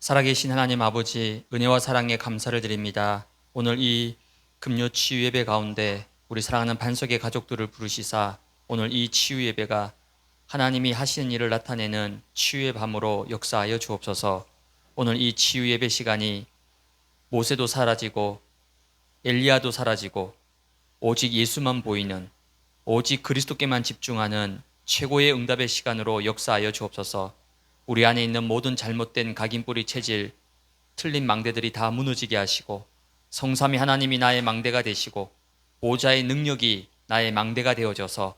살아계신 하나님 아버지, 은혜와 사랑에 감사를 드립니다. 오늘 이 금요 치유 예배 가운데 우리 사랑하는 반석의 가족들을 부르시사 오늘 이 치유 예배가 하나님이 하시는 일을 나타내는 치유의 밤으로 역사하여 주옵소서. 오늘 이 치유 예배 시간이 모세도 사라지고 엘리야도 사라지고 오직 예수만 보이는, 오직 그리스도께만 집중하는 최고의 응답의 시간으로 역사하여 주옵소서. 우리 안에 있는 모든 잘못된 각인뿌리 체질, 틀린 망대들이 다 무너지게 하시고, 성삼위 하나님이 나의 망대가 되시고 보호자의 능력이 나의 망대가 되어져서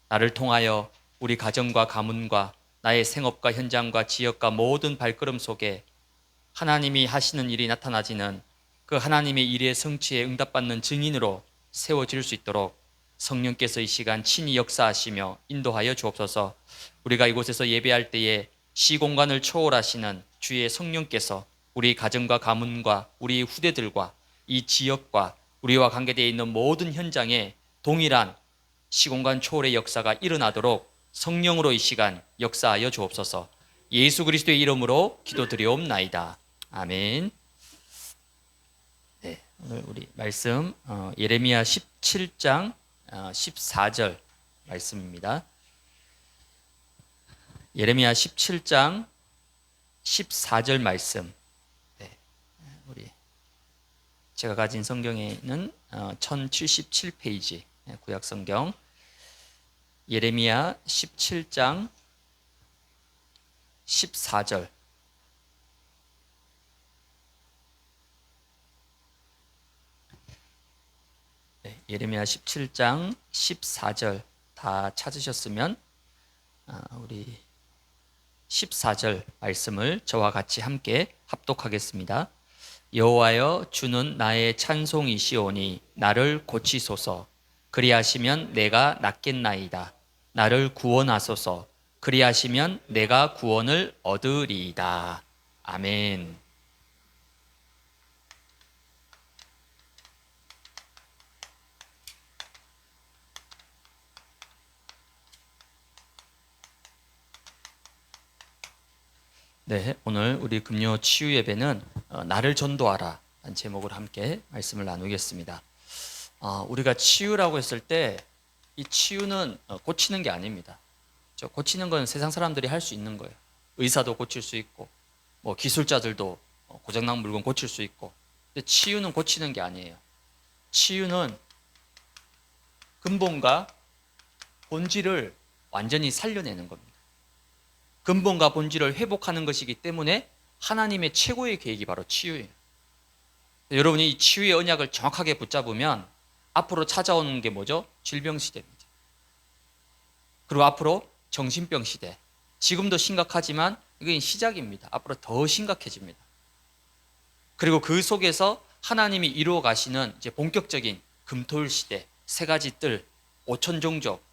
나를 통하여 우리 가정과 가문과 나의 생업과 현장과 지역과 모든 발걸음 속에 하나님이 하시는 일이 나타나지는 그 하나님의 일의 성취에 응답받는 증인으로 세워질 수 있도록 성령께서 이 시간 친히 역사하시며 인도하여 주옵소서. 우리가 이곳에서 예배할 때에 시공간을 초월하시는 주의 성령께서 우리 가정과 가문과 우리 후대들과 이 지역과 우리와 관계되어 있는 모든 현장에 동일한 시공간 초월의 역사가 일어나도록 성령으로 이 시간 역사하여 주옵소서. 예수 그리스도의 이름으로 기도드리옵나이다. 아멘. 네, 오늘 우리 말씀 예레미야 17장 14절 말씀입니다. 예레미야 17장 14절 말씀. 네, 우리 제가 가진 성경에는 1077페이지 구약 성경 예레미야 17장 14절. 네, 예레미야 17장 14절 다 찾으셨으면 우리 14절 말씀을 저와 같이 함께 합독하겠습니다. 여호와여, 주는 나의 찬송이시오니 나를 고치소서. 그리하시면 내가 낫겠나이다. 나를 구원하소서. 그리하시면 내가 구원을 얻으리이다. 아멘. 네, 오늘 우리 금요 치유 예배는 나를 전도하라 라는 제목으로 함께 말씀을 나누겠습니다. 우리가 치유라고 했을 때 이 치유는 고치는 게 아닙니다. 고치는 건 세상 사람들이 할 수 있는 거예요. 의사도 고칠 수 있고 뭐 기술자들도 고장난 물건 고칠 수 있고. 근데 치유는 고치는 게 아니에요. 치유는 근본과 본질을 완전히 살려내는 겁니다. 근본과 본질을 회복하는 것이기 때문에 하나님의 최고의 계획이 바로 치유예요. 여러분이 이 치유의 언약을 정확하게 붙잡으면 앞으로 찾아오는 게 뭐죠? 질병 시대입니다. 그리고 앞으로 정신병 시대. 지금도 심각하지만 이건 시작입니다. 앞으로 더 심각해집니다. 그리고 그 속에서 하나님이 이루어 가시는 이제 본격적인 금토일 시대, 세 가지 뜰, 5천 종족,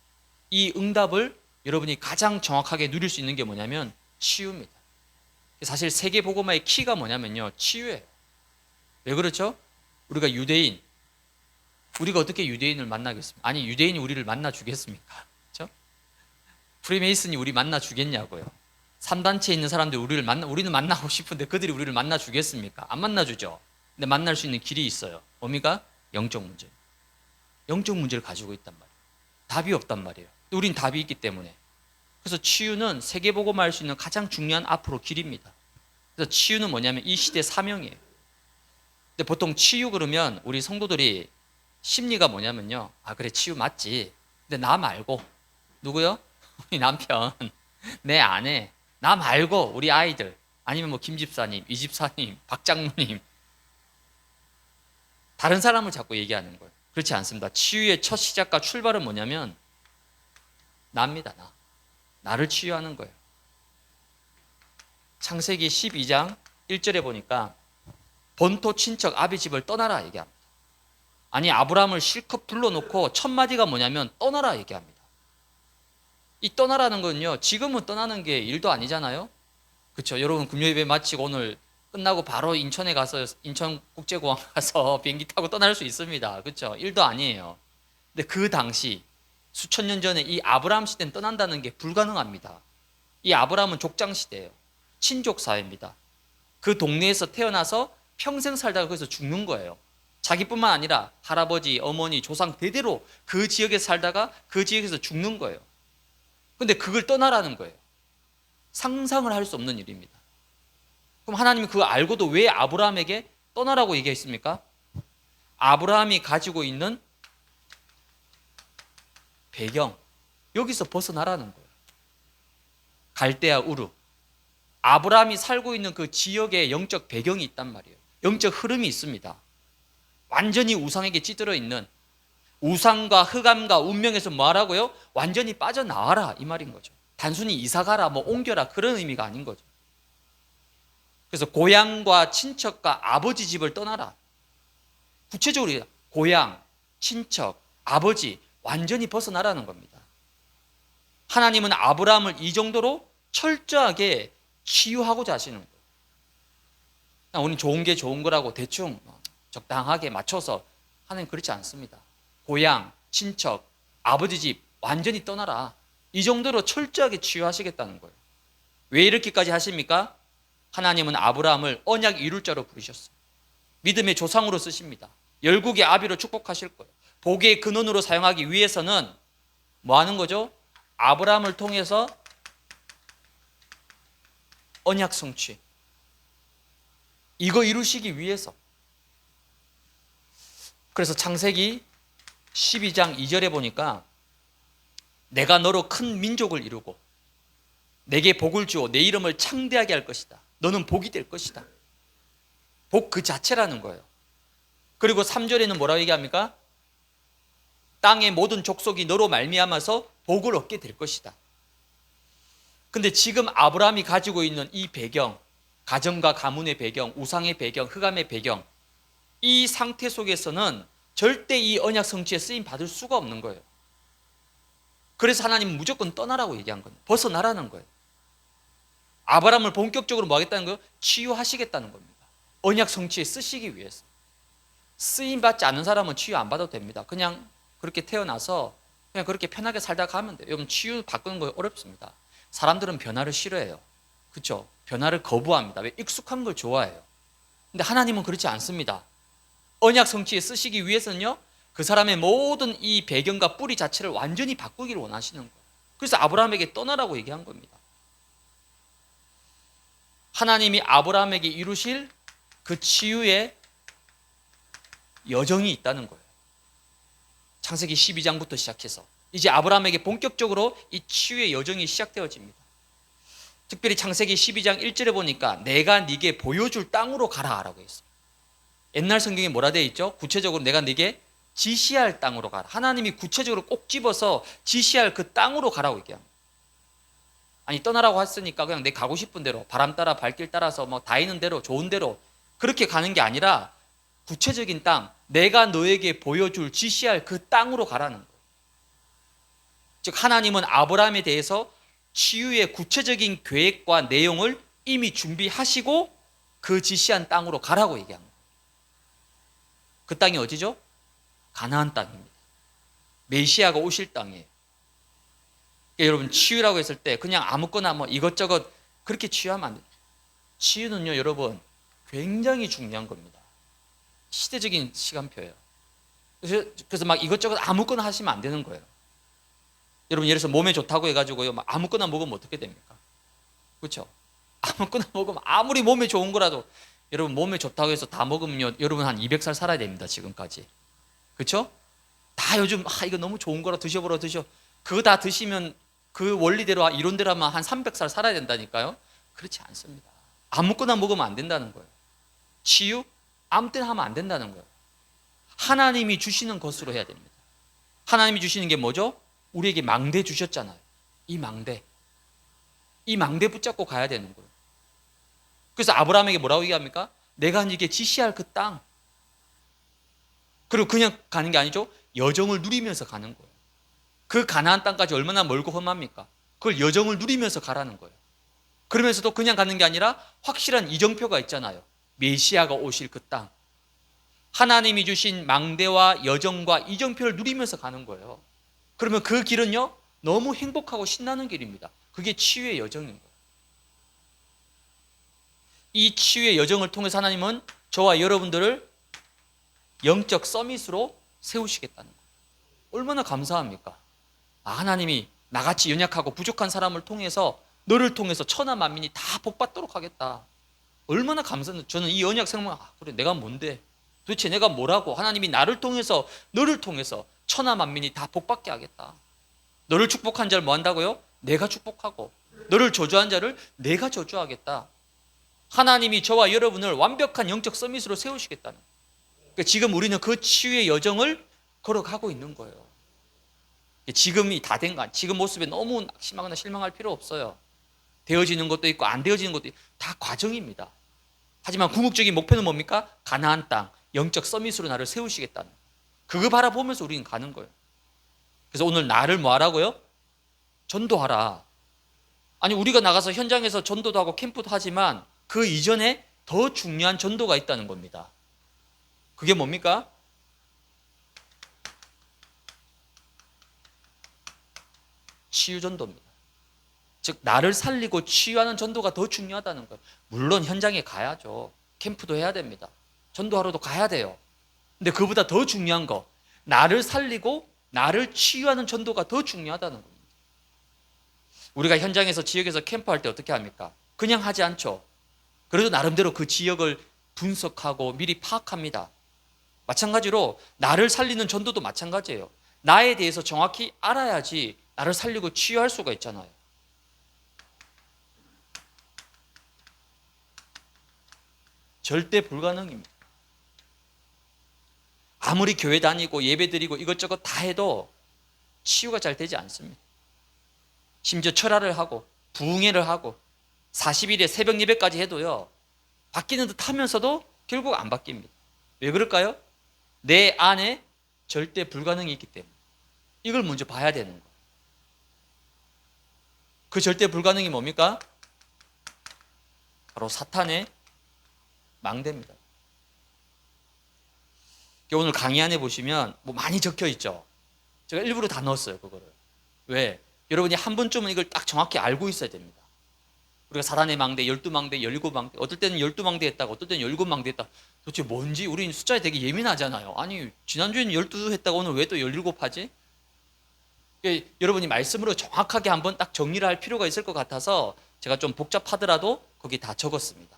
이 응답을 여러분이 가장 정확하게 누릴 수 있는 게 뭐냐면 치유입니다. 사실 세계 복음화의 키가 뭐냐면요, 치유예요. 왜 그렇죠? 우리가 유대인, 우리가 어떻게 유대인을 만나겠습니까? 아니, 유대인이 우리를 만나 주겠습니까? 그렇죠? 프리메이슨이 우리 만나 주겠냐고요. 3단체에 있는 사람들이 우리는 만나고 싶은데 그들이 우리를 만나 주겠습니까? 안 만나 주죠. 근데 만날 수 있는 길이 있어요. 뭡니까? 영적 문제. 영적 문제를 가지고 있단 말이에요. 답이 없단 말이에요. 우린 답이 있기 때문에. 그래서 치유는 세계복음화할 수 있는 가장 중요한 앞으로 길입니다. 그래서 치유는 뭐냐면 이 시대의 사명이에요. 근데 보통 치유 그러면 우리 성도들이 심리가 뭐냐면요, 그래, 치유 맞지. 근데 나 말고. 누구요? 우리 남편, 내 아내, 나 말고 우리 아이들, 아니면 뭐 김 집사님, 이 집사님, 박 장로님, 다른 사람을 자꾸 얘기하는 거예요. 그렇지 않습니다. 치유의 첫 시작과 출발은 뭐냐면 나입니다. 나를 치유하는 거예요. 창세기 12장 1절에 보니까 본토 친척 아비 집을 떠나라 얘기합니다. 아니, 아브라함을 실컷 불러놓고 첫 마디가 뭐냐면 떠나라 얘기합니다. 이 떠나라는 건요, 지금은 떠나는 게 일도 아니잖아요. 그렇죠? 여러분 금요예배 마치고 오늘 끝나고 바로 인천에 가서 인천국제공항 가서 비행기 타고 떠날 수 있습니다. 그렇죠? 일도 아니에요. 근데 그 당시 수천 년 전에 이 아브라함 시대는 떠난다는 게 불가능합니다. 이 아브라함은 족장 시대예요. 친족 사회입니다. 그 동네에서 태어나서 평생 살다가 거기서 죽는 거예요. 자기뿐만 아니라 할아버지, 어머니, 조상 대대로 그 지역에 살다가 그 지역에서 죽는 거예요. 근데 그걸 떠나라는 거예요. 상상을 할 수 없는 일입니다. 그럼 하나님이 그거 알고도 왜 아브라함에게 떠나라고 얘기했습니까? 아브라함이 가지고 있는 배경, 여기서 벗어나라는 거예요. 갈대아 우르. 아브라함이 살고 있는 그 지역에 영적 배경이 있단 말이에요. 영적 흐름이 있습니다. 완전히 우상에게 찌들어 있는, 우상과 흑암과 운명에서 뭐 하라고요? 완전히 빠져나와라, 이 말인 거죠. 단순히 이사가라, 뭐 옮겨라, 그런 의미가 아닌 거죠. 그래서 고향과 친척과 아버지 집을 떠나라. 구체적으로 고향, 친척, 아버지 완전히 벗어나라는 겁니다. 하나님은 아브라함을 이 정도로 철저하게 치유하고자 하시는 거예요. 우리는 좋은 게 좋은 거라고 대충 적당하게 맞춰서 하나님 그렇지 않습니다. 고향, 친척, 아버지 집 완전히 떠나라. 이 정도로 철저하게 치유하시겠다는 거예요. 왜 이렇게까지 하십니까? 하나님은 아브라함을 언약 이룰 자로 부르셨어요. 믿음의 조상으로 쓰십니다. 열국의 아비로 축복하실 거예요. 복의 근원으로 사용하기 위해서는 뭐 하는 거죠? 아브라함을 통해서 언약 성취, 이거 이루시기 위해서. 그래서 창세기 12장 2절에 보니까 내가 너로 큰 민족을 이루고 내게 복을 주어 내 이름을 창대하게 할 것이다. 너는 복이 될 것이다. 복 그 자체라는 거예요. 그리고 3절에는 뭐라고 얘기합니까? 땅의 모든 족속이 너로 말미암아서 복을 얻게 될 것이다. 근데 지금 아브라함이 가지고 있는 이 배경, 가정과 가문의 배경, 우상의 배경, 흑암의 배경, 이 상태 속에서는 절대 이 언약 성취에 쓰임 받을 수가 없는 거예요. 그래서 하나님은 무조건 떠나라고 얘기한 거예요. 벗어나라는 거예요. 아브라함을 본격적으로 뭐 하겠다는 거예요? 치유하시겠다는 겁니다. 언약 성취에 쓰시기 위해서. 쓰임 받지 않는 사람은 치유 안 받아도 됩니다. 그냥 그렇게 태어나서 그냥 그렇게 편하게 살다 가면 돼요. 여러분, 치유 바꾸는 거 어렵습니다. 사람들은 변화를 싫어해요. 그렇죠? 변화를 거부합니다. 왜? 익숙한 걸 좋아해요. 근데 하나님은 그렇지 않습니다. 언약 성취에 쓰시기 위해서는요, 그 사람의 모든 이 배경과 뿌리 자체를 완전히 바꾸기를 원하시는 거예요. 그래서 아브라함에게 떠나라고 얘기한 겁니다. 하나님이 아브라함에게 이루실 그 치유의 여정이 있다는 거예요. 창세기 12장부터 시작해서 이제 아브라함에게 본격적으로 이 치유의 여정이 시작되어집니다. 특별히 창세기 12장 1절에 보니까 내가 네게 보여줄 땅으로 가라 라고 했어요. 옛날 성경에 뭐라 되어 있죠? 구체적으로 내가 네게 지시할 땅으로 가라. 하나님이 구체적으로 꼭 집어서 지시할 그 땅으로 가라고 얘기합니다. 아니, 떠나라고 했으니까 그냥 내 가고 싶은 대로 바람 따라 발길 따라서 뭐 다니는 대로 좋은 대로 그렇게 가는 게 아니라 구체적인 땅, 내가 너에게 보여줄 지시할 그 땅으로 가라는 거예요. 즉 하나님은 아브라함에 대해서 치유의 구체적인 계획과 내용을 이미 준비하시고 그 지시한 땅으로 가라고 얘기한 거예요. 그 땅이 어디죠? 가나안 땅입니다. 메시아가 오실 땅이에요. 그러니까 여러분, 치유라고 했을 때 그냥 아무거나 뭐 이것저것 그렇게 치유하면 안 돼요. 치유는요, 여러분, 굉장히 중요한 겁니다. 시대적인 시간표예요. 그래서 막 이것저것 아무거나 하시면 안 되는 거예요. 여러분, 예를 들어서 몸에 좋다고 해가지고요, 막 아무거나 먹으면 어떻게 됩니까? 그렇죠? 아무거나 먹으면 아무리 몸에 좋은 거라도, 여러분, 몸에 좋다고 해서 다 먹으면요, 여러분 한 200살 살아야 됩니다. 지금까지. 그렇죠? 다 요즘 이거 너무 좋은 거라 드셔보라 드셔. 그거 다 드시면 그 원리대로 이론대로 하면 한 300살 살아야 된다니까요. 그렇지 않습니다. 아무거나 먹으면 안 된다는 거예요. 치유? 아무 때나 하면 안 된다는 거예요. 하나님이 주시는 것으로 해야 됩니다. 하나님이 주시는 게 뭐죠? 우리에게 망대 주셨잖아요. 이 망대 붙잡고 가야 되는 거예요. 그래서 아브라함에게 뭐라고 얘기합니까? 내가 네게 지시할 그 땅. 그리고 그냥 가는 게 아니죠. 여정을 누리면서 가는 거예요. 그 가나안 땅까지 얼마나 멀고 험합니까? 그걸 여정을 누리면서 가라는 거예요. 그러면서도 그냥 가는 게 아니라 확실한 이정표가 있잖아요. 메시아가 오실 그 땅. 하나님이 주신 망대와 여정과 이정표를 누리면서 가는 거예요. 그러면 그 길은요, 너무 행복하고 신나는 길입니다. 그게 치유의 여정인 거예요. 이 치유의 여정을 통해서 하나님은 저와 여러분들을 영적 서밋으로 세우시겠다는 거예요. 얼마나 감사합니까? 하나님이 나같이 연약하고 부족한 사람을 통해서 너를 통해서 천하 만민이 다 복받도록 하겠다. 얼마나 감사한데 저는 이 언약 생각하면 그래 내가 뭔데? 도대체 내가 뭐라고? 하나님이 나를 통해서 너를 통해서 천하 만민이 다 복받게 하겠다. 너를 축복한 자를 뭐 한다고요? 내가 축복하고 너를 저주한 자를 내가 저주하겠다. 하나님이 저와 여러분을 완벽한 영적 서밋으로 세우시겠다는 거예요. 그러니까 지금 우리는 그 치유의 여정을 걸어가고 있는 거예요. 지금이 다 된 거 아니에요. 지금 모습에 너무 낙심하거나 실망할 필요 없어요. 되어지는 것도 있고 안 되어지는 것도 있고 다 과정입니다. 하지만 궁극적인 목표는 뭡니까? 가나안 땅, 영적 서밋으로 나를 세우시겠다는 그거 바라보면서 우리는 가는 거예요. 그래서 오늘 나를 뭐 하라고요? 전도하라. 아니 우리가 나가서 현장에서 전도도 하고 캠프도 하지만 그 이전에 더 중요한 전도가 있다는 겁니다. 그게 뭡니까? 치유 전도입니다. 즉 나를 살리고 치유하는 전도가 더 중요하다는 거예요. 물론 현장에 가야죠. 캠프도 해야 됩니다. 전도하러도 가야 돼요. 근데 그보다 더 중요한 거 나를 살리고 나를 치유하는 전도가 더 중요하다는 겁니다. 우리가 현장에서 지역에서 캠프할 때 어떻게 합니까? 그냥 하지 않죠. 그래도 나름대로 그 지역을 분석하고 미리 파악합니다. 마찬가지로 나를 살리는 전도도 마찬가지예요. 나에 대해서 정확히 알아야지 나를 살리고 치유할 수가 있잖아요. 절대 불가능입니다. 아무리 교회 다니고 예배 드리고 이것저것 다 해도 치유가 잘 되지 않습니다. 심지어 철화를 하고 부흥회를 하고 40일에 새벽 예배까지 해도요 바뀌는 듯 하면서도 결국 안 바뀝니다. 왜 그럴까요? 내 안에 절대 불가능이 있기 때문에 이걸 먼저 봐야 되는 거예요. 그 절대 불가능이 뭡니까? 바로 사탄의 망대입니다. 오늘 강의 안에 보시면 뭐 많이 적혀 있죠. 제가 일부러 다 넣었어요 그거를. 왜? 여러분이 한 번쯤은 이걸 딱 정확히 알고 있어야 됩니다. 우리가 사단의 망대, 12망대, 17망대, 어떨 때는 12망대 했다고 어떨 때는 17망대 했다. 도대체 뭔지 우리는 숫자에 되게 예민하잖아요. 아니 지난주에는 12 했다고 오늘 왜 또 17 하지? 여러분이 말씀으로 정확하게 한번 딱 정리를 할 필요가 있을 것 같아서 제가 좀 복잡하더라도 거기 다 적었습니다.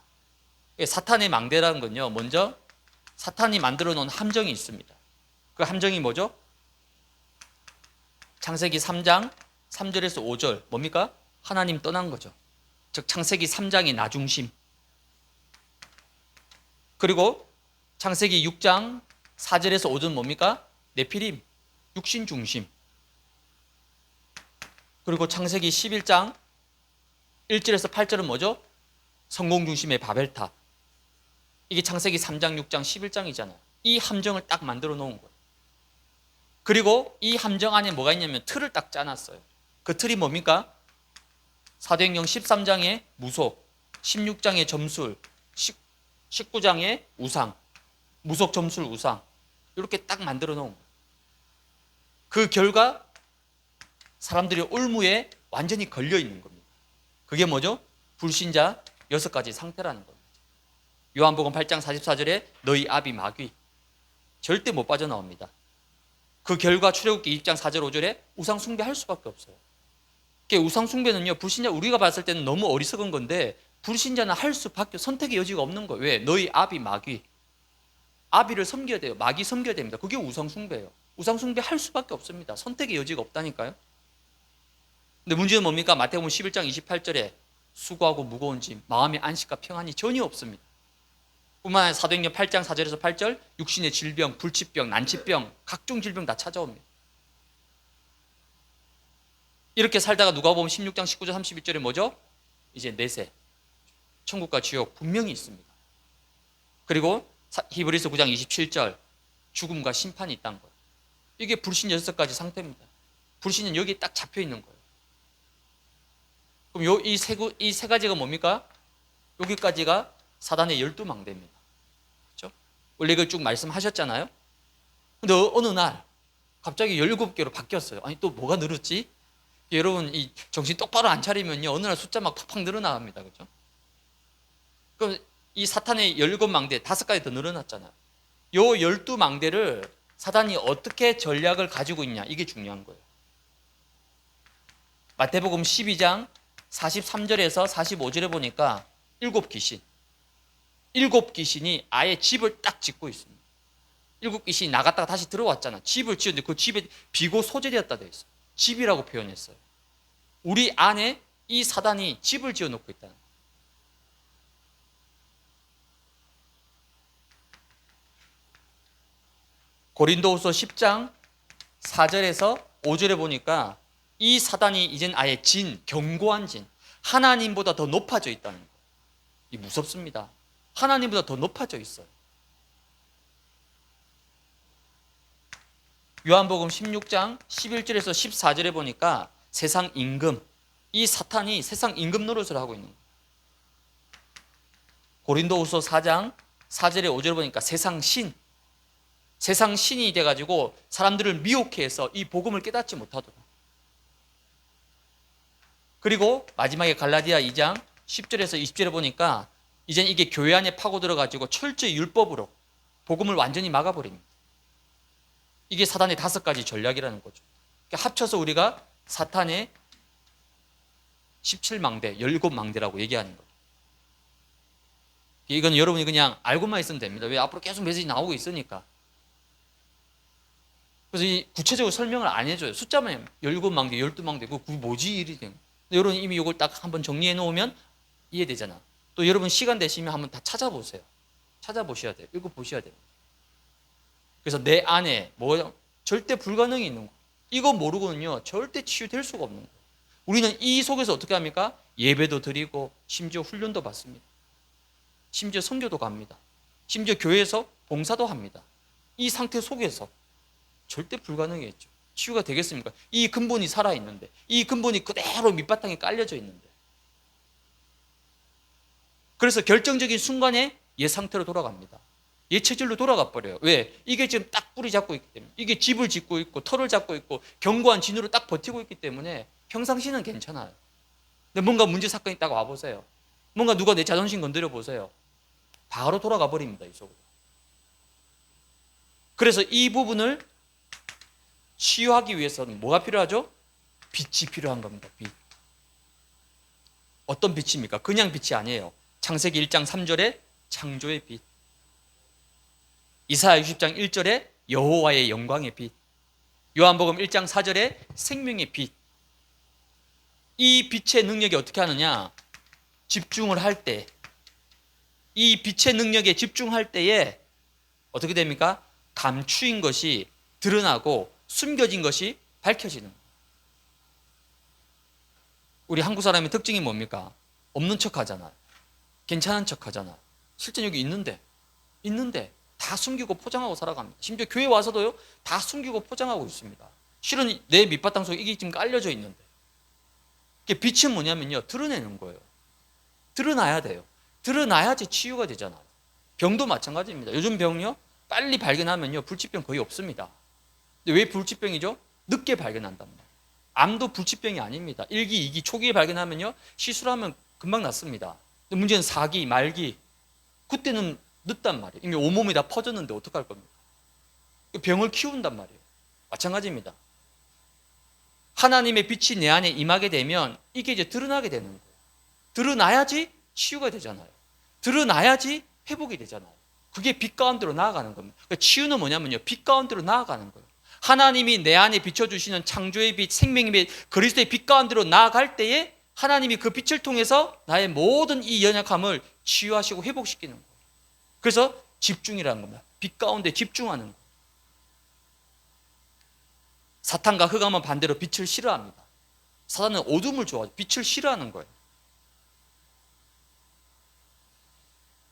사탄의 망대라는 건요, 먼저 사탄이 만들어 놓은 함정이 있습니다. 그 함정이 뭐죠? 창세기 3장 3절에서 5절 뭡니까? 하나님 떠난 거죠. 즉 창세기 3장의 나중심. 그리고 창세기 6장 4절에서 5절 뭡니까? 네피림, 육신 중심. 그리고 창세기 11장 1절에서 8절은 뭐죠? 성공 중심의 바벨탑. 이게 창세기 3장, 6장, 11장이잖아요. 이 함정을 딱 만들어 놓은 거예요. 그리고 이 함정 안에 뭐가 있냐면 틀을 딱 짜놨어요. 그 틀이 뭡니까? 사도행전 13장의 무속, 16장의 점술, 19장의 우상, 무속, 점술, 우상 이렇게 딱 만들어 놓은 거예요. 그 결과 사람들이 올무에 완전히 걸려 있는 겁니다. 그게 뭐죠? 불신자 6가지 상태라는 겁니다. 요한복음 8장 44절에 너희 아비 마귀 절대 못 빠져나옵니다. 그 결과 출애굽기 20장 4절 5절에 우상 숭배할 수밖에 없어요. 우상 숭배는요 불신자 우리가 봤을 때는 너무 어리석은 건데 불신자는 할 수밖에 선택의 여지가 없는 거예요. 왜? 너희 아비 마귀. 아비를 섬겨야 돼요. 마귀 섬겨야 됩니다. 그게 우상 숭배예요. 우상 숭배 할 수밖에 없습니다. 선택의 여지가 없다니까요. 근데 문제는 뭡니까? 마태복음 11장 28절에 수고하고 무거운 짐, 마음의 안식과 평안이 전혀 없습니다. 뿐만 아니라 사도행전 8장 4절에서 8절 육신의 질병, 불치병, 난치병, 각종 질병 다 찾아옵니다. 이렇게 살다가 누가복음 16장 19절 31절에 뭐죠? 이제 내세, 천국과 지옥 분명히 있습니다. 그리고 히브리서 9장 27절 죽음과 심판이 있다는 거예요. 이게 불신 6가지 상태입니다. 불신은 여기에 딱 잡혀 있는 거예요. 그럼 이 세 가지가 뭡니까? 여기까지가 사단의 12망대입니다. 그렇죠? 원래 이걸 쭉 말씀하셨잖아요. 근데 어느 날 갑자기 17개로 바뀌었어요. 아니 또 뭐가 늘었지? 여러분 이 정신 똑바로 안 차리면요 어느 날 숫자 막 팍팍 늘어나갑니다. 그렇죠? 그럼 이 사탄의 17망대 5가지 더 늘어났잖아요. 요 12망대를 사단이 어떻게 전략을 가지고 있냐, 이게 중요한 거예요. 마태복음 12장 43절에서 45절에 보니까 7귀신, 7귀신이 아예 집을 딱 짓고 있습니다. 7귀신이 나갔다가 다시 들어왔잖아. 집을 지었는데 그 집에 비고 소재되었다 되어 있어요. 집이라고 표현했어요. 우리 안에 이 사단이 집을 지어놓고 있다는 거예요. 고린도후서 10장 4절에서 5절에 보니까 이 사단이 이젠 아예 견고한 하나님보다 더 높아져 있다는 거예요. 이 무섭습니다. 하나님보다 더 높아져 있어요. 요한복음 16장 11절에서 14절에 보니까 세상 임금, 이 사탄이 세상 임금 노릇을 하고 있는 거예요. 고린도후서 4장 4절에 5절에 보니까 세상 신이 돼가지고 사람들을 미혹해 해서 이 복음을 깨닫지 못하도록. 그리고 마지막에 갈라디아 2장 10절에서 20절에 보니까 이젠 이게 교회 안에 파고 들어가지고 철저히 율법으로 복음을 완전히 막아버립니다. 이게 사단의 5가지 전략이라는 거죠. 그러니까 합쳐서 우리가 사탄의 17망대, 17망대라고 얘기하는 거예요. 이건 여러분이 그냥 알고만 있으면 됩니다. 왜? 앞으로 계속 메시지 나오고 있으니까. 그래서 이 구체적으로 설명을 안 해줘요. 숫자만 17망대, 12망대, 그거 뭐지? 이리 된. 여러분 이미 이걸 딱 한번 정리해 놓으면 이해되잖아. 또 여러분 시간 되시면 한번 다 찾아보세요. 찾아보셔야 돼요. 읽어보셔야 돼요. 그래서 내 안에 절대 불가능이 있는 거. 이거 모르고는요 절대 치유될 수가 없는 거예요. 우리는 이 속에서 어떻게 합니까? 예배도 드리고 심지어 훈련도 받습니다. 심지어 선교도 갑니다. 심지어 교회에서 봉사도 합니다. 이 상태 속에서 절대 불가능했죠. 치유가 되겠습니까? 이 근본이 살아있는데, 이 근본이 그대로 밑바탕에 깔려져 있는데. 그래서 결정적인 순간에 옛 상태로 돌아갑니다. 옛 체질로 돌아가 버려요. 왜? 이게 지금 딱 뿌리 잡고 있기 때문에. 이게 집을 짓고 있고 털을 잡고 있고 견고한 진으로 딱 버티고 있기 때문에 평상시는 괜찮아요. 근데 뭔가 문제 사건이 딱 와보세요. 뭔가 누가 내 자존심 건드려 보세요. 바로 돌아가 버립니다. 이 속으로. 그래서 이 부분을 치유하기 위해서는 뭐가 필요하죠? 빛이 필요한 겁니다. 빛. 어떤 빛입니까? 그냥 빛이 아니에요. 창세기 1장 3절에 창조의 빛, 이사야 60장 1절에 여호와의 영광의 빛, 요한복음 1장 4절에 생명의 빛. 이 빛의 능력이 어떻게 하느냐? 집중을 할 때, 이 빛의 능력에 집중할 때에 어떻게 됩니까? 감추인 것이 드러나고 숨겨진 것이 밝혀지는 거예요. 우리 한국 사람의 특징이 뭡니까? 없는 척 하잖아요. 괜찮은 척 하잖아요. 실제 여기 있는데 다 숨기고 포장하고 살아갑니다. 심지어 교회 와서도요 다 숨기고 포장하고 있습니다. 실은 내 밑바탕 속에 이게 지금 깔려져 있는데. 빛은 뭐냐면요, 드러내는 거예요. 드러나야 돼요. 드러나야지 치유가 되잖아요. 병도 마찬가지입니다. 요즘 병요 빨리 발견하면요 불치병 거의 없습니다. 근데 왜 불치병이죠? 늦게 발견한단 말이에요. 암도 불치병이 아닙니다. 1기, 2기 초기에 발견하면요 시술하면 금방 낫습니다. 근데 문제는 4기, 말기, 그때는 늦단 말이에요. 이미 온몸이 다 퍼졌는데 어떡할 겁니까? 병을 키운단 말이에요. 마찬가지입니다. 하나님의 빛이 내 안에 임하게 되면 이게 이제 드러나게 되는 거예요. 드러나야지 치유가 되잖아요. 드러나야지 회복이 되잖아요. 그게 빛 가운데로 나아가는 겁니다. 그러니까 치유는 뭐냐면요, 빛 가운데로 나아가는 거예요. 하나님이 내 안에 비춰주시는 창조의 빛, 생명의 빛, 그리스도의 빛 가운데로 나아갈 때에 하나님이 그 빛을 통해서 나의 모든 이 연약함을 치유하시고 회복시키는 거예요. 그래서 집중이라는 겁니다. 빛 가운데 집중하는 거예요. 사탄과 흑암은 반대로 빛을 싫어합니다. 사탄은 어둠을 좋아하죠. 빛을 싫어하는 거예요.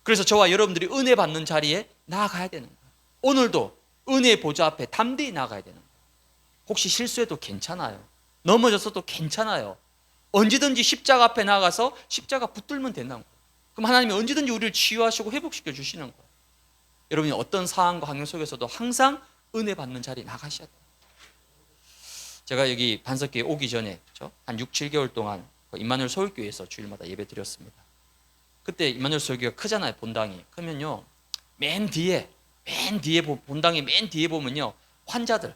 그래서 저와 여러분들이 은혜 받는 자리에 나아가야 되는 거예요. 오늘도 은혜의 보좌 앞에 담대히 나아가야 되는 거예요. 혹시 실수해도 괜찮아요. 넘어졌어도 괜찮아요. 언제든지 십자가 앞에 나가서 십자가 붙들면 된다는 거예요. 그럼 하나님이 언제든지 우리를 치유하시고 회복시켜 주시는 거예요. 여러분이 어떤 상황과 환경 속에서도 항상 은혜 받는 자리에 나가셔야 돼요. 제가 여기 반석교회 오기 전에 한 6, 7개월 동안 임마누엘 서울교회에서 주일마다 예배 드렸습니다. 그때 임마누엘 설교가 크잖아요. 본당이 크면요, 본당의 맨 뒤에 보면요, 환자들,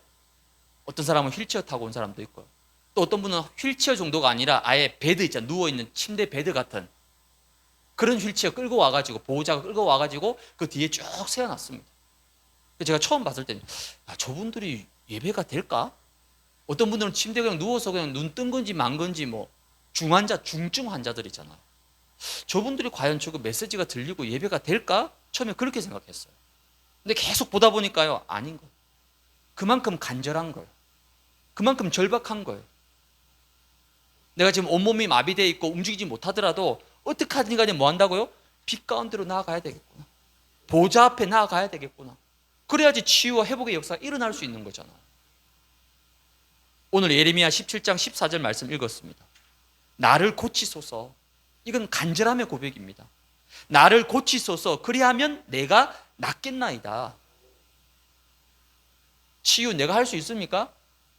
어떤 사람은 휠체어 타고 온 사람도 있고요, 또 어떤 분은 휠체어 정도가 아니라 아예 베드 있잖아요. 누워있는 침대 베드 같은 그런 휠체어 끌고 와가지고, 보호자가 끌고 와가지고 그 뒤에 쭉 세워놨습니다. 제가 처음 봤을 때는, 저분들이 예배가 될까? 어떤 분들은 침대에 그냥 누워서 그냥 눈 뜬 건지 만 건지, 뭐 중증 환자들 있잖아요. 저분들이 과연 저거 메시지가 들리고 예배가 될까? 처음에 그렇게 생각했어요. 근데 계속 보다 보니까요, 아닌 거예요. 그만큼 간절한 거예요. 그만큼 절박한 거예요. 내가 지금 온몸이 마비되어 있고 움직이지 못하더라도 어떻게 하든 간에 뭐 한다고요? 빛 가운데로 나아가야 되겠구나. 보좌 앞에 나아가야 되겠구나. 그래야지 치유와 회복의 역사가 일어날 수 있는 거잖아요. 오늘 예레미야 17장 14절 말씀 읽었습니다. 나를 고치소서. 이건 간절함의 고백입니다. 나를 고치소서. 그리하면 내가 낫겠나이다. 치유 내가 할 수 있습니까?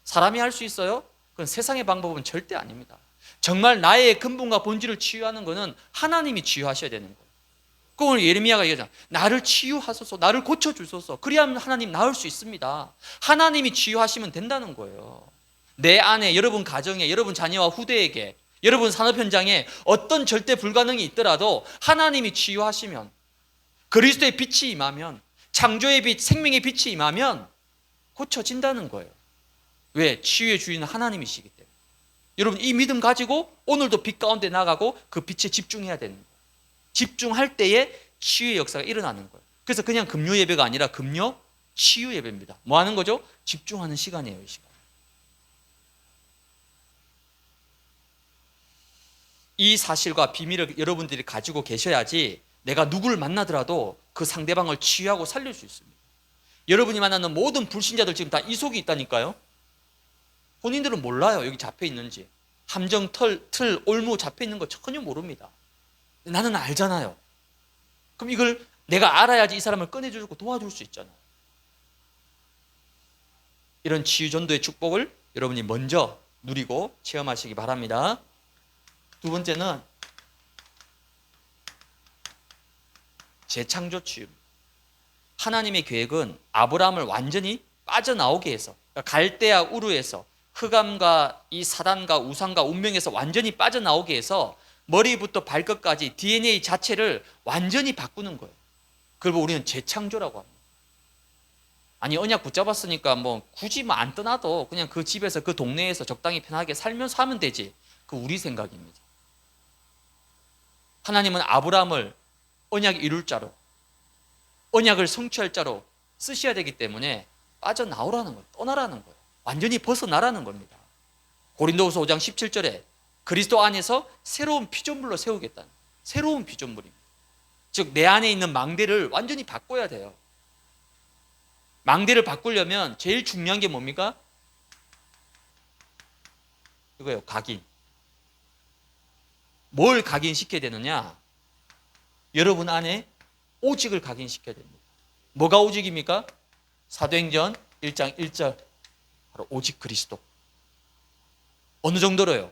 사람이 할 수 있어요? 그건 세상의 방법은 절대 아닙니다. 정말 나의 근본과 본질을 치유하는 것은 하나님이 치유하셔야 되는 거예요. 그 오늘 예레미야가 얘기하잖아요. 나를 치유하소서, 나를 고쳐주소서. 그리하면 하나님 나을 수 있습니다. 하나님이 치유하시면 된다는 거예요. 내 안에, 여러분 가정에, 여러분 자녀와 후대에게, 여러분 산업 현장에 어떤 절대 불가능이 있더라도 하나님이 치유하시면, 그리스도의 빛이 임하면, 창조의 빛, 생명의 빛이 임하면 고쳐진다는 거예요. 왜? 치유의 주인은 하나님이시기 때문에. 여러분 이 믿음 가지고 오늘도 빛 가운데 나가고 그 빛에 집중해야 되는 거예요. 집중할 때에 치유의 역사가 일어나는 거예요. 그래서 그냥 금요 예배가 아니라 금요 치유 예배입니다. 뭐 하는 거죠? 집중하는 시간이에요, 이 시간. 이 사실과 비밀을 여러분들이 가지고 계셔야지 내가 누구를 만나더라도 그 상대방을 치유하고 살릴 수 있습니다. 여러분이 만나는 모든 불신자들 지금 다 이 속이 있다니까요. 본인들은 몰라요, 여기 잡혀 있는지. 함정, 틀, 올무 잡혀 있는 거 전혀 모릅니다. 나는 알잖아요. 그럼 이걸 내가 알아야지 이 사람을 꺼내주고 도와줄 수 있잖아요. 이런 치유전도의 축복을 여러분이 먼저 누리고 체험하시기 바랍니다. 두 번째는 재창조 치유입니다. 하나님의 계획은 아브라함을 완전히 빠져나오게 해서, 그러니까 갈대아 우르에서, 흑암과 이 사단과 우상과 운명에서 완전히 빠져나오게 해서 머리부터 발끝까지 DNA 자체를 완전히 바꾸는 거예요. 그걸 우리는 재창조라고 합니다. 아니 언약 붙잡았으니까 뭐 굳이 뭐 안 떠나도 그냥 그 집에서 그 동네에서 적당히 편하게 살면서 하면 되지. 그 우리 생각입니다. 하나님은 아브라함을 언약 이룰 자로, 언약을 성취할 자로 쓰셔야 되기 때문에 빠져나오라는 거예요. 떠나라는 거예요. 완전히 벗어나라는 겁니다. 고린도후서 5장 17절에 그리스도 안에서 새로운 피조물로 세우겠다는, 새로운 피조물입니다. 즉 내 안에 있는 망대를 완전히 바꿔야 돼요. 망대를 바꾸려면 제일 중요한 게 뭡니까? 이거예요. 각인. 뭘 각인시켜야 되느냐? 여러분 안에 오직을 각인시켜야 됩니다. 뭐가 오직입니까? 사도행전 1장 1절, 바로 오직 그리스도. 어느 정도로요?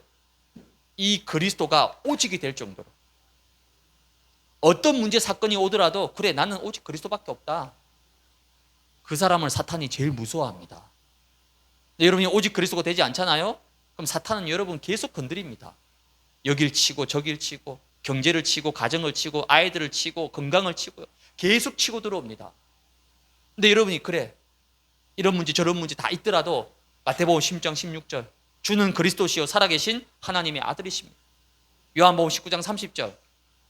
이 그리스도가 오직이 될 정도로. 어떤 문제 사건이 오더라도 그래 나는 오직 그리스도밖에 없다. 그 사람을 사탄이 제일 무서워합니다. 여러분이 오직 그리스도가 되지 않잖아요? 그럼 사탄은 여러분 계속 건드립니다. 여길 치고 저길 치고 경제를 치고 가정을 치고 아이들을 치고 건강을 치고요. 계속 치고 들어옵니다. 근데 여러분이 그래 이런 문제 저런 문제 다 있더라도 마태복음 16장 16절 주는 그리스도시요 살아계신 하나님의 아들이십니다. 요한복음 19장 30절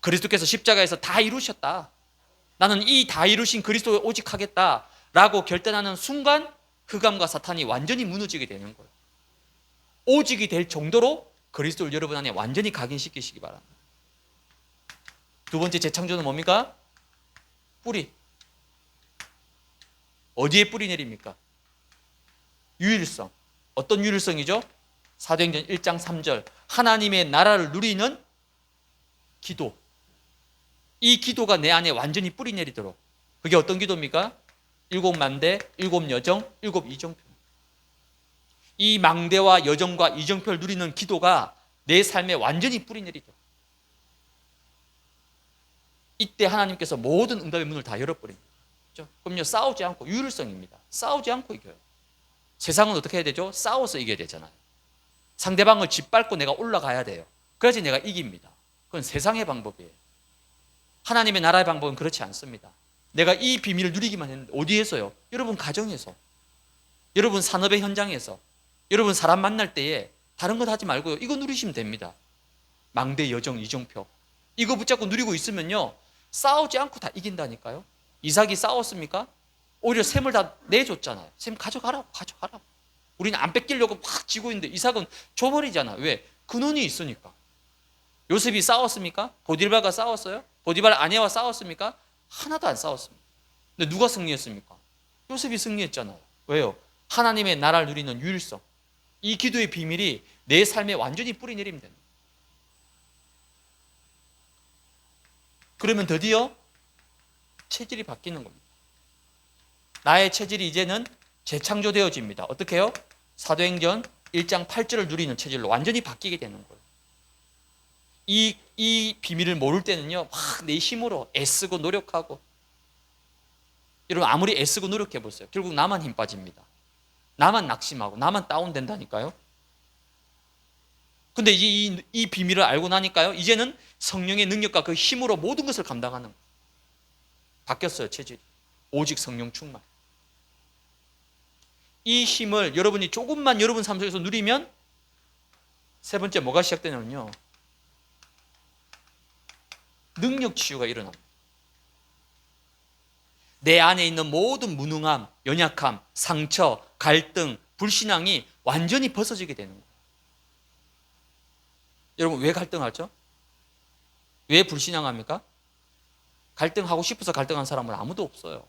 그리스도께서 십자가에서 다 이루셨다. 나는 이 다 이루신 그리스도에 오직 하겠다 라고 결단하는 순간 흑암과 사탄이 완전히 무너지게 되는 거예요. 오직이 될 정도로 그리스도를 여러분 안에 완전히 각인시키시기 바랍니다. 두 번째 재창조는 뭡니까? 뿌리. 어디에 뿌리 내립니까? 유일성. 어떤 유일성이죠? 사도행전 1장 3절 하나님의 나라를 누리는 기도. 이 기도가 내 안에 완전히 뿌리 내리도록. 그게 어떤 기도입니까? 7망대, 7여정, 7이정표. 이 망대와 여정과 이정표를 누리는 기도가 내 삶에 완전히 뿌리 내리도록. 이때 하나님께서 모든 응답의 문을 다 열어버립니다. 그렇죠? 그럼요, 싸우지 않고, 유율성입니다. 싸우지 않고 이겨요. 세상은 어떻게 해야 되죠? 싸워서 이겨야 되잖아요. 상대방을 짓밟고 내가 올라가야 돼요. 그래야지 내가 이깁니다. 그건 세상의 방법이에요. 하나님의 나라의 방법은 그렇지 않습니다. 내가 이 비밀을 누리기만 했는데 어디에서요? 여러분 가정에서, 여러분 산업의 현장에서, 여러분 사람 만날 때에 다른 것 하지 말고요, 이거 누리시면 됩니다. 망대 여정 이정표, 이거 붙잡고 누리고 있으면요, 싸우지 않고 다 이긴다니까요. 이삭이 싸웠습니까? 오히려 셈을 다 내줬잖아요. 셈 가져가라고. 우리는 안 뺏기려고 막 쥐고 있는데 이삭은 줘버리잖아. 왜? 근원이 있으니까. 요셉이 싸웠습니까? 보디발과 싸웠어요? 보디발 아내와 싸웠습니까? 하나도 안 싸웠습니다. 근데 누가 승리했습니까? 요셉이 승리했잖아요. 왜요? 하나님의 나라를 누리는 유일성. 이 기도의 비밀이 내 삶에 완전히 뿌리 내리면 됩니다. 그러면 드디어 체질이 바뀌는 겁니다. 나의 체질이 이제는 재창조되어집니다. 어떻게 해요? 사도행전 1장 8절을 누리는 체질로 완전히 바뀌게 되는 거예요. 이 비밀을 모를 때는요, 막 내 힘으로 애쓰고 노력하고, 여러분 아무리 애쓰고 노력해 보세요. 결국 나만 힘 빠집니다. 나만 낙심하고 나만 다운된다니까요. 근데 이 비밀을 알고 나니까요, 이제는 성령의 능력과 그 힘으로 모든 것을 감당하는 거예요. 바뀌었어요, 체질이. 오직 성령 충만. 이 힘을 여러분이 조금만 여러분 삶 속에서 누리면 세 번째 뭐가 시작되냐면요, 능력 치유가 일어납니다. 내 안에 있는 모든 무능함, 연약함, 상처, 갈등, 불신앙이 완전히 벗어지게 되는 거예요. 여러분 왜 갈등하죠? 왜 불신앙합니까? 갈등하고 싶어서 갈등한 사람은 아무도 없어요.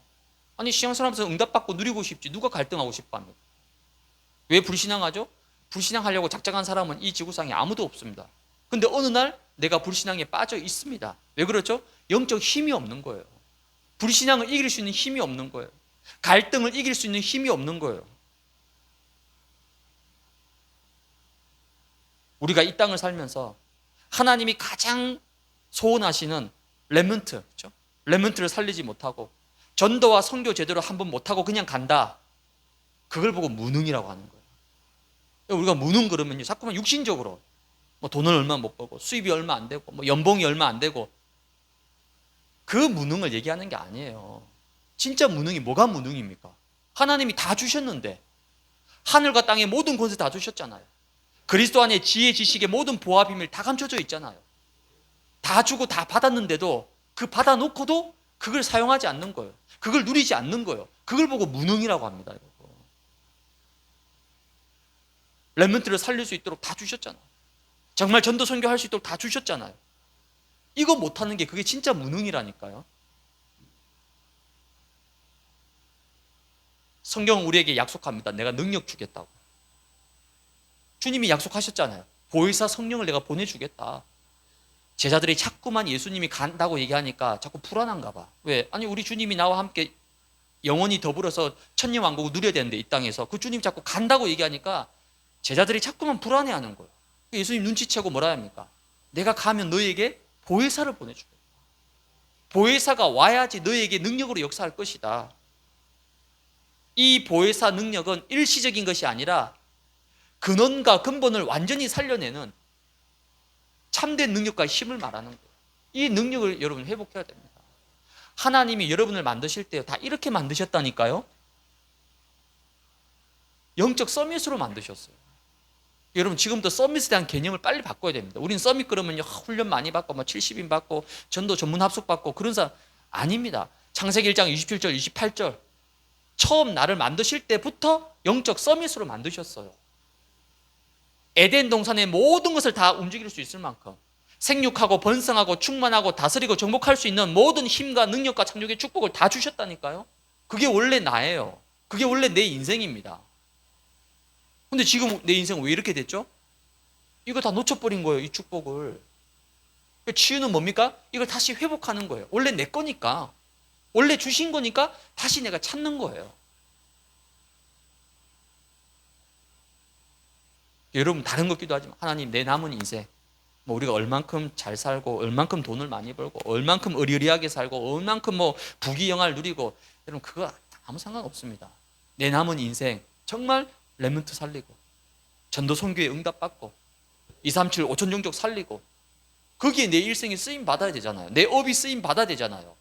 아니 신앙생활하면서 응답받고 누리고 싶지 누가 갈등하고 싶어 합니까? 왜 불신앙하죠? 불신앙하려고 작정한 사람은 이 지구상에 아무도 없습니다. 근데 어느 날 내가 불신앙에 빠져 있습니다. 왜 그렇죠? 영적 힘이 없는 거예요. 불신앙을 이길 수 있는 힘이 없는 거예요. 갈등을 이길 수 있는 힘이 없는 거예요. 우리가 이 땅을 살면서 하나님이 가장 소원하시는 렘넌트, 그렇죠? 렘넌트를 살리지 못하고 전도와 선교 제대로 한번 못하고 그냥 간다. 그걸 보고 무능이라고 하는 거예요. 우리가 무능 그러면요, 자꾸만 육신적으로 뭐 돈을 얼마 못 벌고 수입이 얼마 안 되고 뭐 연봉이 얼마 안 되고, 그 무능을 얘기하는 게 아니에요. 진짜 무능이 뭐가 무능입니까? 하나님이 다 주셨는데, 하늘과 땅의 모든 권세 다 주셨잖아요. 그리스도 안에 지혜 지식의 모든 보화 비밀 다 감춰져 있잖아요. 다 주고 다 받았는데도 그 받아놓고도 그걸 사용하지 않는 거예요. 그걸 누리지 않는 거예요. 그걸 보고 무능이라고 합니다. 렘넌트를 살릴 수 있도록 다 주셨잖아요. 정말 전도 선교할 수 있도록 다 주셨잖아요. 이거 못하는 게 그게 진짜 무능이라니까요. 성경은 우리에게 약속합니다. 내가 능력 주겠다고. 주님이 약속하셨잖아요. 보혜사 성령을 내가 보내주겠다. 제자들이 자꾸만 예수님이 간다고 얘기하니까 자꾸 불안한가 봐. 왜? 아니 우리 주님이 나와 함께 영원히 더불어서 천년왕국을 누려야 되는데 이 땅에서 그 주님이 자꾸 간다고 얘기하니까 제자들이 자꾸만 불안해하는 거예요. 예수님 눈치채고 뭐라 합니까? 내가 가면 너희에게 보혜사를 보내주겠다. 보혜사가 와야지 너희에게 능력으로 역사할 것이다. 이 보혜사 능력은 일시적인 것이 아니라 근원과 근본을 완전히 살려내는 참된 능력과 힘을 말하는 거예요. 이 능력을 여러분 회복해야 됩니다. 하나님이 여러분을 만드실 때 다 이렇게 만드셨다니까요. 영적 서밋으로 만드셨어요. 여러분 지금부터 서밋에 대한 개념을 빨리 바꿔야 됩니다. 우린 서밋 그러면 훈련 많이 받고 70인 받고 전도 전문 합숙 받고 그런 사람 아닙니다. 창세기 1장 27절 28절 처음 나를 만드실 때부터 영적 서밋으로 만드셨어요. 에덴 동산의 모든 것을 다 움직일 수 있을 만큼 생육하고 번성하고 충만하고 다스리고 정복할 수 있는 모든 힘과 능력과 창조의 축복을 다 주셨다니까요. 그게 원래 나예요. 그게 원래 내 인생입니다. 근데 지금 내 인생은 왜 이렇게 됐죠? 이거 다 놓쳐버린 거예요, 이 축복을. 치유는 뭡니까? 이걸 다시 회복하는 거예요. 원래 내 거니까, 원래 주신 거니까 다시 내가 찾는 거예요. 여러분 다른 것 기도하지 마. 하나님 내 남은 인생 뭐 우리가 얼만큼 잘 살고 얼만큼 돈을 많이 벌고 얼만큼 의리의리하게 살고 얼만큼 뭐 부귀영화를 누리고 여러분 그거 아무 상관없습니다. 내 남은 인생 정말 렘넌트 살리고 전도 선교에 응답받고 237 5천 종족 살리고 거기에 내 일생이 쓰임 받아야 되잖아요. 내 업이 쓰임 받아야 되잖아요.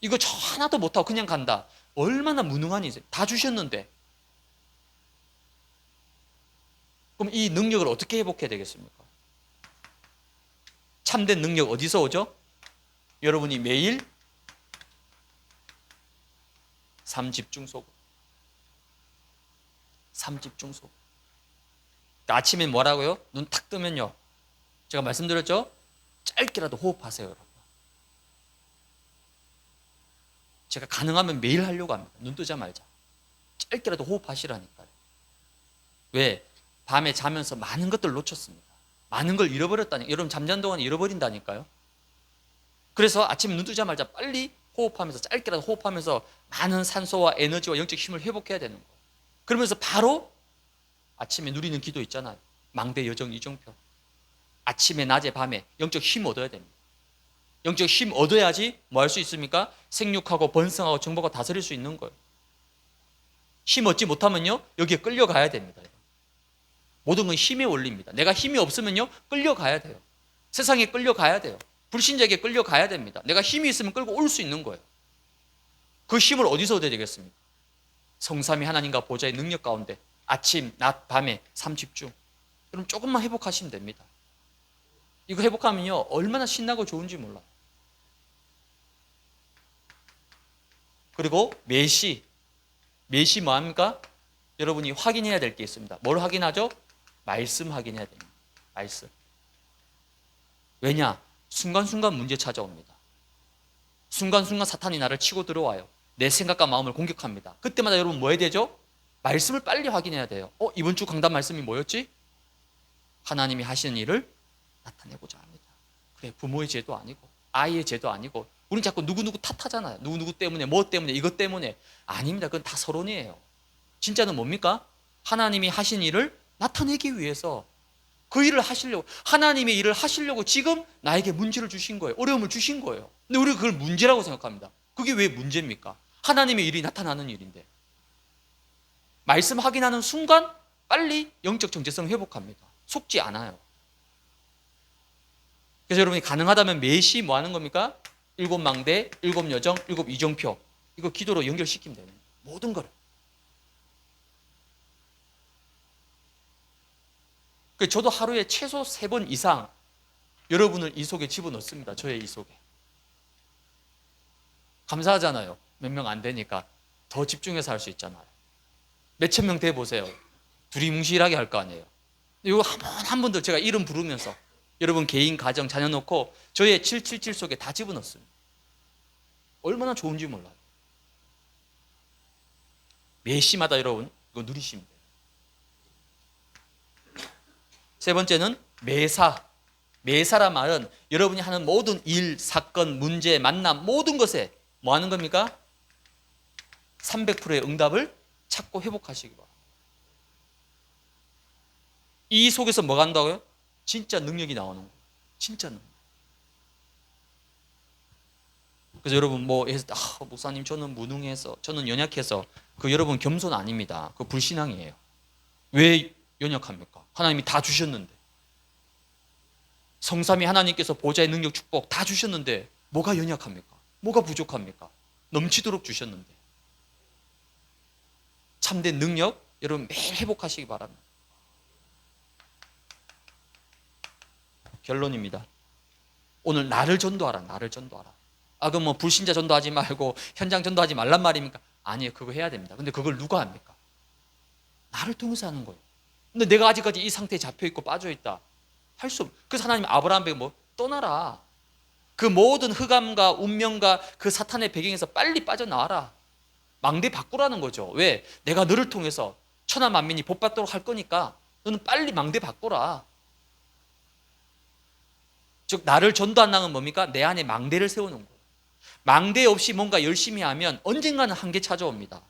이거 저 하나도 못하고 그냥 간다. 얼마나 무능한 인생. 다 주셨는데. 그럼 이 능력을 어떻게 회복해야 되겠습니까? 참된 능력 어디서 오죠? 여러분이 매일 삶집중속. 삶집중속. 아침에 뭐라고요? 눈 탁 뜨면요. 제가 말씀드렸죠? 짧게라도 호흡하세요, 여러분. 제가 가능하면 매일 하려고 합니다. 눈 뜨자마자. 짧게라도 호흡하시라니까요. 왜? 밤에 자면서 많은 것들을 놓쳤습니다. 많은 걸 잃어버렸다니까요. 여러분 잠자는 동안 잃어버린다니까요. 그래서 아침에 눈 뜨자마자 빨리 호흡하면서 짧게라도 호흡하면서 많은 산소와 에너지와 영적 힘을 회복해야 되는 거예요. 그러면서 바로 아침에 누리는 기도 있잖아요. 망대 여정 이정표. 아침에 낮에 밤에 영적 힘 얻어야 됩니다. 영적 힘 얻어야지 뭐 할 수 있습니까? 생육하고 번성하고 정복하고 다스릴 수 있는 거예요. 힘 얻지 못하면요 여기에 끌려가야 됩니다. 모든 건 힘의 원리입니다. 내가 힘이 없으면요 끌려가야 돼요. 세상에 끌려가야 돼요. 불신자에게 끌려가야 됩니다. 내가 힘이 있으면 끌고 올 수 있는 거예요. 그 힘을 어디서 얻어야 되겠습니까? 성삼위 하나님과 보좌의 능력 가운데 아침, 낮, 밤에 삶집중. 그럼 조금만 회복하시면 됩니다. 이거 회복하면요 얼마나 신나고 좋은지 몰라요. 그리고 매시 뭐합니까? 여러분이 확인해야 될 게 있습니다. 뭘 확인하죠? 말씀 확인해야 됩니다. 말씀. 왜냐? 순간순간 문제 찾아옵니다. 순간순간 사탄이 나를 치고 들어와요. 내 생각과 마음을 공격합니다. 그때마다 여러분 뭐 해야 되죠? 말씀을 빨리 확인해야 돼요. 이번 주 강단 말씀이 뭐였지? 하나님이 하시는 일을 나타내고자 합니다. 그래, 부모의 죄도 아니고 아이의 죄도 아니고 우린 자꾸 누구누구 탓하잖아요. 누구누구 때문에 뭐 때문에 이것 때문에. 아닙니다. 그건 다 서론이에요. 진짜는 뭡니까? 하나님이 하신 일을 나타내기 위해서 그 일을 하시려고, 하나님의 일을 하시려고 지금 나에게 문제를 주신 거예요. 어려움을 주신 거예요. 근데 우리가 그걸 문제라고 생각합니다. 그게 왜 문제입니까? 하나님의 일이 나타나는 일인데. 말씀 확인하는 순간 빨리 영적 정체성 회복합니다. 속지 않아요. 그래서 여러분이 가능하다면 매시 뭐 하는 겁니까? 7망대, 7여정, 7이정표. 이거 기도로 연결시키면 되는 거예요. 모든 걸. 저도 하루에 최소 3번 이상 여러분을 이 속에 집어넣습니다. 저의 이 속에. 감사하잖아요. 몇 명 안 되니까 더 집중해서 할 수 있잖아요. 몇천 명 돼 보세요. 두리뭉실하게 할 거 아니에요. 이거 한 번도 제가 이름 부르면서 여러분 개인, 가정, 자녀 놓고 저의 777 속에 다 집어넣습니다. 얼마나 좋은지 몰라요. 매시마다 여러분 이거 누리시면 돼요. 세 번째는 매사. 매사란 말은 여러분이 하는 모든 일, 사건, 문제, 만남 모든 것에 뭐 하는 겁니까? 300%의 응답을 찾고 회복하시기 바랍니다. 이 속에서 뭐가 한다고요? 진짜 능력이 나오는 거예요. 진짜 능력. 그래서 여러분 목사님 저는 무능해서 저는 연약해서 그 여러분 겸손 아닙니다. 그 불신앙이에요. 왜 연약합니까? 하나님이 다 주셨는데. 성삼위 하나님께서 보좌의 능력 축복 다 주셨는데 뭐가 연약합니까? 뭐가 부족합니까? 넘치도록 주셨는데. 참된 능력 여러분 매일 회복하시기 바랍니다. 결론입니다. 오늘 나를 전도하라. 나를 전도하라. 그럼 뭐 불신자 전도하지 말고 현장 전도하지 말란 말입니까? 아니에요. 그거 해야 됩니다. 근데 그걸 누가 합니까? 나를 통해서 하는 거예요. 근데 내가 아직까지 이 상태에 잡혀있고 빠져있다. 할 수 없어요. 그래서 하나님 아브라함에게 떠나라. 그 모든 흑암과 운명과 그 사탄의 배경에서 빨리 빠져나와라. 망대 바꾸라는 거죠. 왜? 내가 너를 통해서 천하 만민이 복받도록 할 거니까 너는 빨리 망대 바꾸라. 즉 나를 전도한다는 건 뭡니까? 내 안에 망대를 세우는 거예요. 망대 없이 뭔가 열심히 하면 언젠가는 한계 찾아옵니다.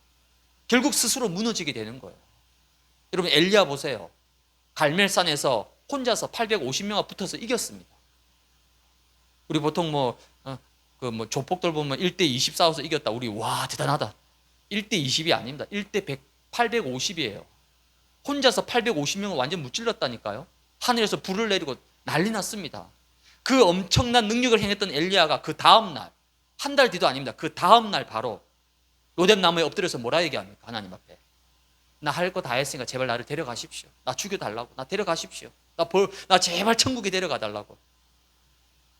결국 스스로 무너지게 되는 거예요. 여러분 엘리야 보세요. 갈멜산에서 혼자서 850명과 붙어서 이겼습니다. 우리 보통 조폭들 보면 1대 20 싸워서 이겼다. 우리 와 대단하다. 1대 20이 아닙니다. 1대 100, 850이에요. 혼자서 850명을 완전 무찔렀다니까요. 하늘에서 불을 내리고 난리 났습니다. 그 엄청난 능력을 행했던 엘리야가 그 다음날, 한 달 뒤도 아닙니다. 그 다음날 바로 로뎀 나무에 엎드려서 뭐라 얘기합니까? 하나님 앞에. 나 할 거 다 했으니까 제발 나를 데려가십시오. 나 죽여달라고. 나 데려가십시오. 나 제발 천국에 데려가달라고.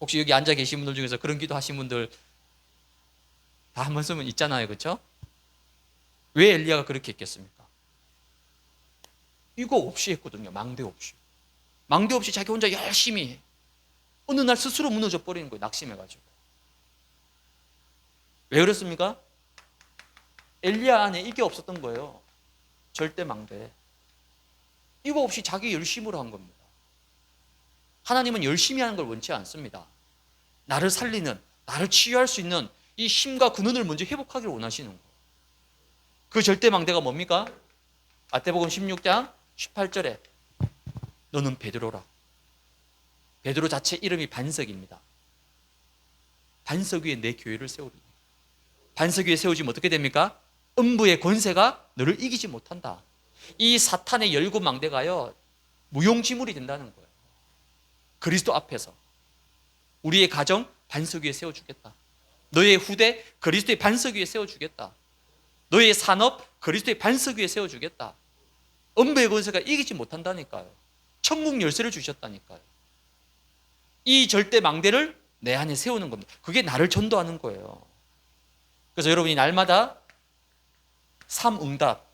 혹시 여기 앉아 계신 분들 중에서 그런 기도 하신 분들 다 한 번쯤은 있잖아요. 그렇죠? 왜 엘리야가 그렇게 했겠습니까? 이거 없이 했거든요. 망대 없이. 망대 없이 자기 혼자 열심히 해. 어느 날 스스로 무너져 버리는 거예요. 낙심해가지고. 왜 그렇습니까? 엘리야 안에 이게 없었던 거예요. 절대 망대. 이거 없이 자기 열심으로 한 겁니다. 하나님은 열심히 하는 걸 원치 않습니다. 나를 살리는, 나를 치유할 수 있는 이 힘과 근원을 먼저 회복하기를 원하시는 거예요. 그 절대 망대가 뭡니까? 마태복음 16장 18절에 너는 베드로라. 베드로 자체 이름이 반석입니다. 반석 위에 내 교회를 세우리니. 반석 위에 세워지면 어떻게 됩니까? 음부의 권세가 너를 이기지 못한다. 이 사탄의 열고 망대가요, 무용지물이 된다는 거예요. 그리스도 앞에서 우리의 가정 반석 위에 세워주겠다. 너의 후대 그리스도의 반석 위에 세워주겠다. 너의 산업 그리스도의 반석 위에 세워주겠다. 음부의 권세가 이기지 못한다니까요. 천국 열쇠를 주셨다니까요. 이 절대 망대를 내 안에 세우는 겁니다. 그게 나를 전도하는 거예요. 그래서 여러분이 날마다 삼응답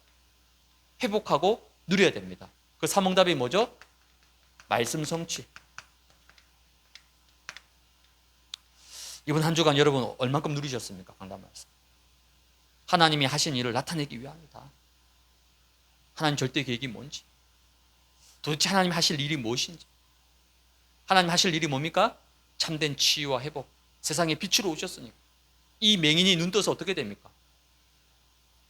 회복하고 누려야 됩니다. 그 삼응답이 뭐죠? 말씀 성취. 이번 한 주간 여러분 얼만큼 누리셨습니까? 강단 말씀. 하나님이 하신 일을 나타내기 위함이다. 하나님 절대 계획이 뭔지, 도대체 하나님 하실 일이 무엇인지. 하나님 하실 일이 뭡니까? 참된 치유와 회복. 세상에 빛으로 오셨으니까. 이 맹인이 눈 떠서 어떻게 됩니까?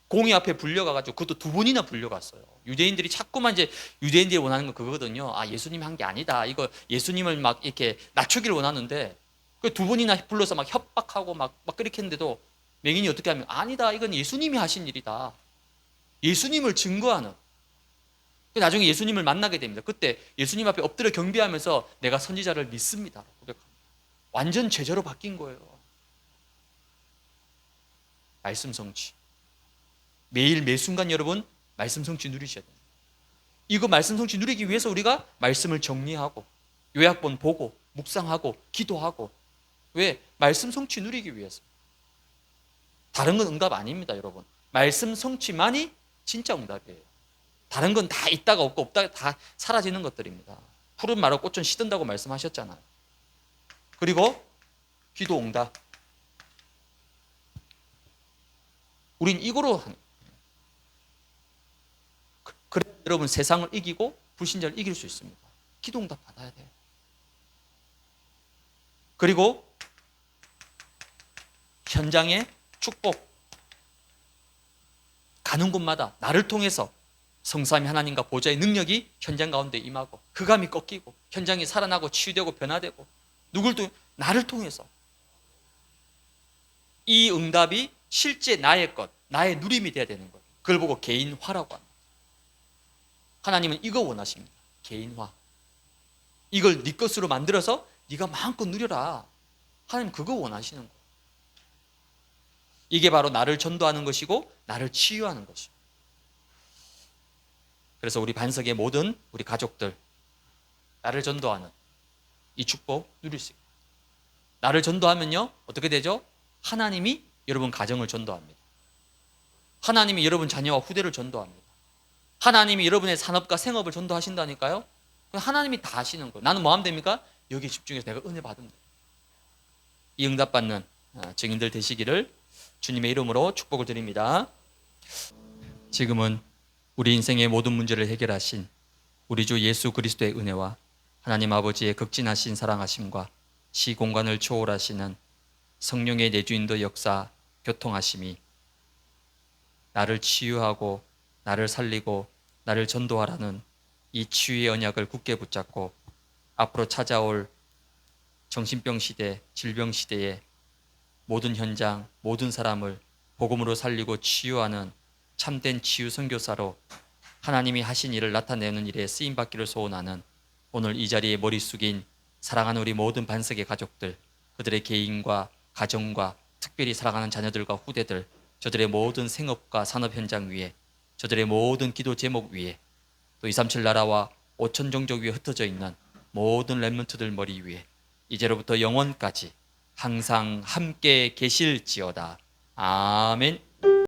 공의 앞에 불려가가지고 그것도 2번이나 불려갔어요. 유대인들이 자꾸만 이제 유대인들이 원하는 건 그거거든요. 아, 예수님이 한 게 아니다. 이거 예수님을 막 이렇게 낮추기를 원하는데 그 2번이나 불러서 막 협박하고 막 그렇게 했는데도 맹인이 어떻게 하면 아니다. 이건 예수님이 하신 일이다. 예수님을 증거하는. 나중에 예수님을 만나게 됩니다. 그때 예수님 앞에 엎드려 경배하면서 내가 선지자를 믿습니다. 고백합니다. 완전 제자로 바뀐 거예요. 말씀 성취. 매일 매순간 여러분 말씀 성취 누리셔야 됩니다. 이거 말씀 성취 누리기 위해서 우리가 말씀을 정리하고 요약본 보고 묵상하고 기도하고. 왜? 말씀 성취 누리기 위해서. 다른 건 응답 아닙니다. 여러분. 말씀 성취만이 진짜 응답이에요. 다른 건 다 있다가 없고 없다가 다 사라지는 것들입니다. 푸른 말로 꽃은 시든다고 말씀하셨잖아요. 그리고 기도 응답. 우린 이거로 하는. 그래 여러분 세상을 이기고 불신자를 이길 수 있습니다. 기도 응답 받아야 돼요. 그리고 현장의 축복. 가는 곳마다 나를 통해서 성삼위 하나님과 보좌의 능력이 현장 가운데 임하고 흑암이 꺾이고 현장이 살아나고 치유되고 변화되고 나를 통해서 이 응답이 실제 나의 것, 나의 누림이 돼야 되는 거예요. 그걸 보고 개인화라고 합니다. 하나님은 이거 원하십니다. 개인화. 이걸 네 것으로 만들어서 네가 마음껏 누려라. 하나님 그거 원하시는 거예요. 이게 바로 나를 전도하는 것이고 나를 치유하는 것이고. 그래서 우리 반석의 모든 우리 가족들 나를 전도하는 이 축복 누릴 수 있습니다. 나를 전도하면요 어떻게 되죠? 하나님이 여러분 가정을 전도합니다. 하나님이 여러분 자녀와 후대를 전도합니다. 하나님이 여러분의 산업과 생업을 전도하신다니까요. 하나님이 다 하시는 거예요. 나는 뭐 하면 됩니까? 여기에 집중해서 내가 은혜 받으면 돼요. 이 응답받는 증인들 되시기를 주님의 이름으로 축복을 드립니다. 지금은 우리 인생의 모든 문제를 해결하신 우리 주 예수 그리스도의 은혜와 하나님 아버지의 극진하신 사랑하심과 시공간을 초월하시는 성령의 내주인도 역사 교통하심이 나를 치유하고 나를 살리고 나를 전도하라는 이 치유의 언약을 굳게 붙잡고 앞으로 찾아올 정신병 시대, 질병 시대에 모든 현장, 모든 사람을 복음으로 살리고 치유하는 참된 치유 선교사로 하나님이 하신 일을 나타내는 일에 쓰임받기를 소원하는 오늘 이 자리에 머리 숙인 사랑하는 우리 모든 반석의 가족들, 그들의 개인과 가정과 특별히 사랑하는 자녀들과 후대들, 저들의 모든 생업과 산업 현장 위에, 저들의 모든 기도 제목 위에, 또 237 나라와 5천 종족 위에 흩어져 있는 모든 렘넌트들 머리 위에 이제로부터 영원까지 항상 함께 계실지어다. 아멘.